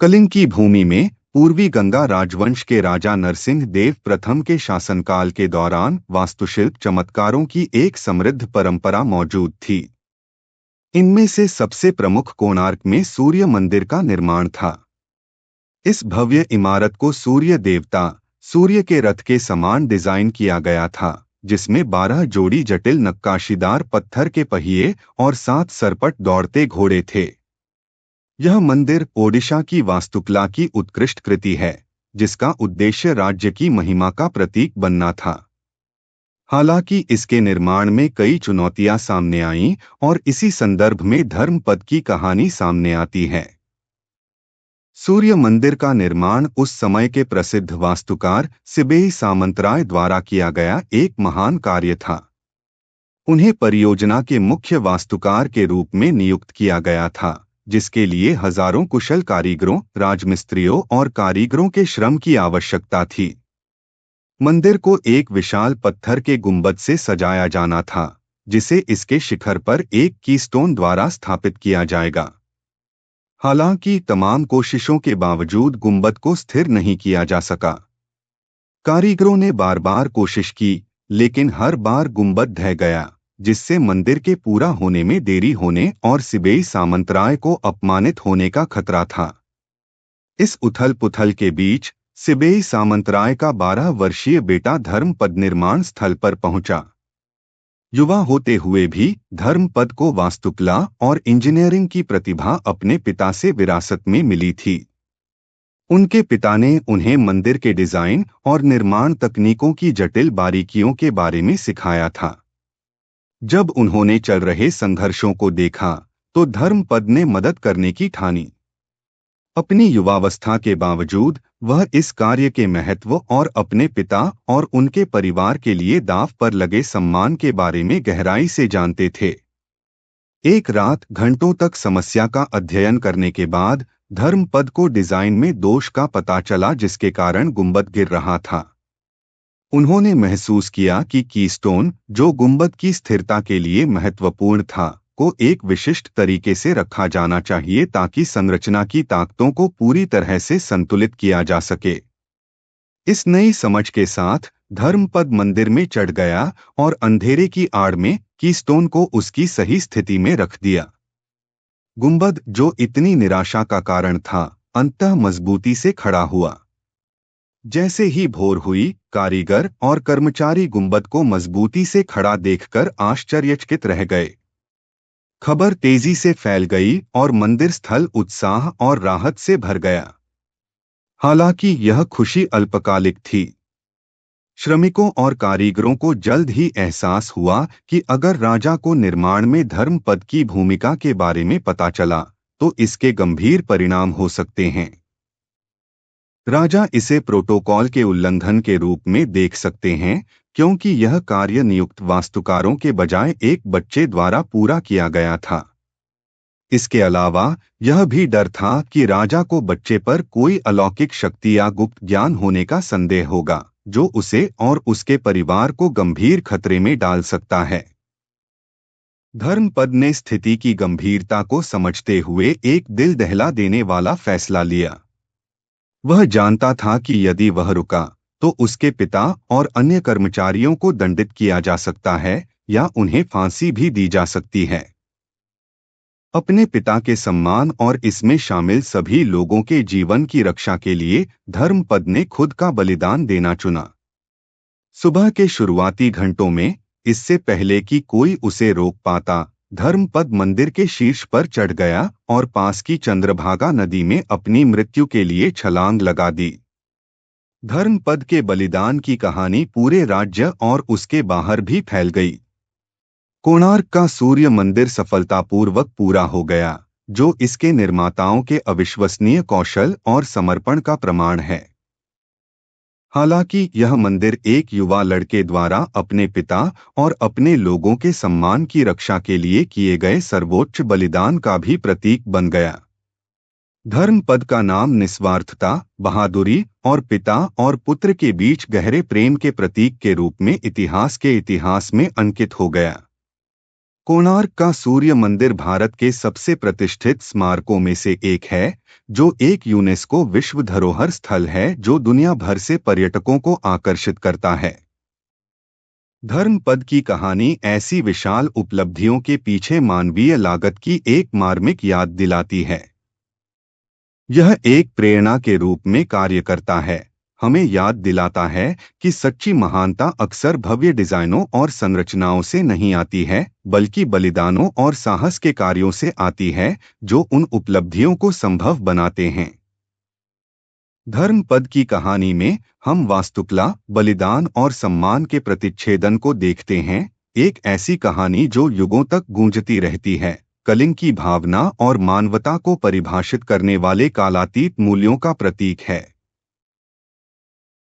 कलिंग की भूमि में पूर्वी गंगा राजवंश के राजा नरसिंह देव प्रथम के शासनकाल के दौरान वास्तुशिल्प चमत्कारों की एक समृद्ध परंपरा मौजूद थी। इनमें से सबसे प्रमुख कोणार्क में सूर्य मंदिर का निर्माण था। इस भव्य इमारत को सूर्य देवता सूर्य के रथ के समान डिजाइन किया गया था, जिसमें 12 जोड़ी जटिल नक्काशीदार पत्थर के पहिए और 7 सरपट दौड़ते घोड़े थे। यह मंदिर ओडिशा की वास्तुकला की उत्कृष्ट कृति है, जिसका उद्देश्य राज्य की महिमा का प्रतीक बनना था। हालांकि इसके निर्माण में कई चुनौतियां सामने आईं और इसी संदर्भ में धर्मपद की कहानी सामने आती है। सूर्य मंदिर का निर्माण उस समय के प्रसिद्ध वास्तुकार सिबेई सामंतराय द्वारा किया गया एक महान कार्य था। उन्हें परियोजना के मुख्य वास्तुकार के रूप में नियुक्त किया गया था, जिसके लिए हजारों कुशल कारीगरों, राजमिस्त्रियों और कारीगरों के श्रम की आवश्यकता थी। मंदिर को एक विशाल पत्थर के गुंबद से सजाया जाना था, जिसे इसके शिखर पर एक कीस्टोन द्वारा स्थापित किया जाएगा। हालांकि तमाम कोशिशों के बावजूद गुंबद को स्थिर नहीं किया जा सका। कारीगरों ने बार बार कोशिश की, लेकिन हर बार गुंबद ढह गया, जिससे मंदिर के पूरा होने में देरी होने और सिबेई सामंतराय को अपमानित होने का खतरा था। इस उथल पुथल के बीच सिबेई सामंतराय का 12 वर्षीय बेटा धर्मपद निर्माण स्थल पर पहुंचा। युवा होते हुए भी धर्मपद को वास्तुकला और इंजीनियरिंग की प्रतिभा अपने पिता से विरासत में मिली थी। उनके पिता ने उन्हें मंदिर के डिजाइन और निर्माण तकनीकों की जटिल बारीकियों के बारे में सिखाया था। जब उन्होंने चल रहे संघर्षों को देखा, तो धर्मपद ने मदद करने की ठानी। अपनी युवावस्था के बावजूद वह इस कार्य के महत्व और अपने पिता और उनके परिवार के लिए दांव पर लगे सम्मान के बारे में गहराई से जानते थे। एक रात घंटों तक समस्या का अध्ययन करने के बाद धर्मपद को डिजाइन में दोष का पता चला, जिसके कारण गुंबद गिर रहा था। उन्होंने महसूस किया कि कीस्टोन, जो गुंबद की स्थिरता के लिए महत्वपूर्ण था, को एक विशिष्ट तरीके से रखा जाना चाहिए ताकि संरचना की ताकतों को पूरी तरह से संतुलित किया जा सके। इस नई समझ के साथ धर्मपद मंदिर में चढ़ गया और अंधेरे की आड़ में कीस्टोन को उसकी सही स्थिति में रख दिया। गुंबद, जो इतनी निराशा का कारण था, अंततः मजबूती से खड़ा हुआ। जैसे ही भोर हुई, कारीगर और कर्मचारी गुंबद को मजबूती से खड़ा देखकर आश्चर्यचकित रह गए। खबर तेजी से फैल गई और मंदिर स्थल उत्साह और राहत से भर गया। हालांकि यह खुशी अल्पकालिक थी। श्रमिकों और कारीगरों को जल्द ही एहसास हुआ कि अगर राजा को निर्माण में धर्मपद की भूमिका के बारे में पता चला, तो इसके गंभीर परिणाम हो सकते हैं। राजा इसे प्रोटोकॉल के उल्लंघन के रूप में देख सकते हैं, क्योंकि यह कार्य नियुक्त वास्तुकारों के बजाय एक बच्चे द्वारा पूरा किया गया था। इसके अलावा यह भी डर था कि राजा को बच्चे पर कोई अलौकिक शक्ति या गुप्त ज्ञान होने का संदेह होगा, जो उसे और उसके परिवार को गंभीर खतरे में डाल सकता है। धर्मपद ने स्थिति की गंभीरता को समझते हुए एक दिल दहला देने वाला फैसला लिया। वह जानता था कि यदि वह रुका, तो उसके पिता और अन्य कर्मचारियों को दंडित किया जा सकता है या उन्हें फांसी भी दी जा सकती है। अपने पिता के सम्मान और इसमें शामिल सभी लोगों के जीवन की रक्षा के लिए धर्मपद ने खुद का बलिदान देना चुना। सुबह के शुरुआती घंटों में, इससे पहले कि कोई उसे रोक पाता, धर्मपद मंदिर के शीर्ष पर चढ़ गया और पास की चंद्रभागा नदी में अपनी मृत्यु के लिए छलांग लगा दी। धर्मपद के बलिदान की कहानी पूरे राज्य और उसके बाहर भी फैल गई। कोणार्क का सूर्य मंदिर सफलतापूर्वक पूरा हो गया, जो इसके निर्माताओं के अविश्वसनीय कौशल और समर्पण का प्रमाण है। हालांकि यह मंदिर एक युवा लड़के द्वारा अपने पिता और अपने लोगों के सम्मान की रक्षा के लिए किए गए सर्वोच्च बलिदान का भी प्रतीक बन गया। धर्मपद का नाम निस्वार्थता, बहादुरी और पिता और पुत्र के बीच गहरे प्रेम के प्रतीक के रूप में इतिहास में अंकित हो गया। कोणार्क का सूर्य मंदिर भारत के सबसे प्रतिष्ठित स्मारकों में से एक है, जो एक यूनेस्को विश्व धरोहर स्थल है जो दुनिया भर से पर्यटकों को आकर्षित करता है। धर्मपद की कहानी ऐसी विशाल उपलब्धियों के पीछे मानवीय लागत की एक मार्मिक याद दिलाती है। यह एक प्रेरणा के रूप में कार्य करता है, हमें याद दिलाता है कि सच्ची महानता अक्सर भव्य डिजाइनों और संरचनाओं से नहीं आती है, बल्कि बलिदानों और साहस के कार्यों से आती है जो उन उपलब्धियों को संभव बनाते हैं। धर्मपद की कहानी में हम वास्तुकला, बलिदान और सम्मान के प्रतिच्छेदन को देखते हैं, एक ऐसी कहानी जो युगों तक गूंजती रहती है, कलिंग की भावना और मानवता को परिभाषित करने वाले कालातीत मूल्यों का प्रतीक है।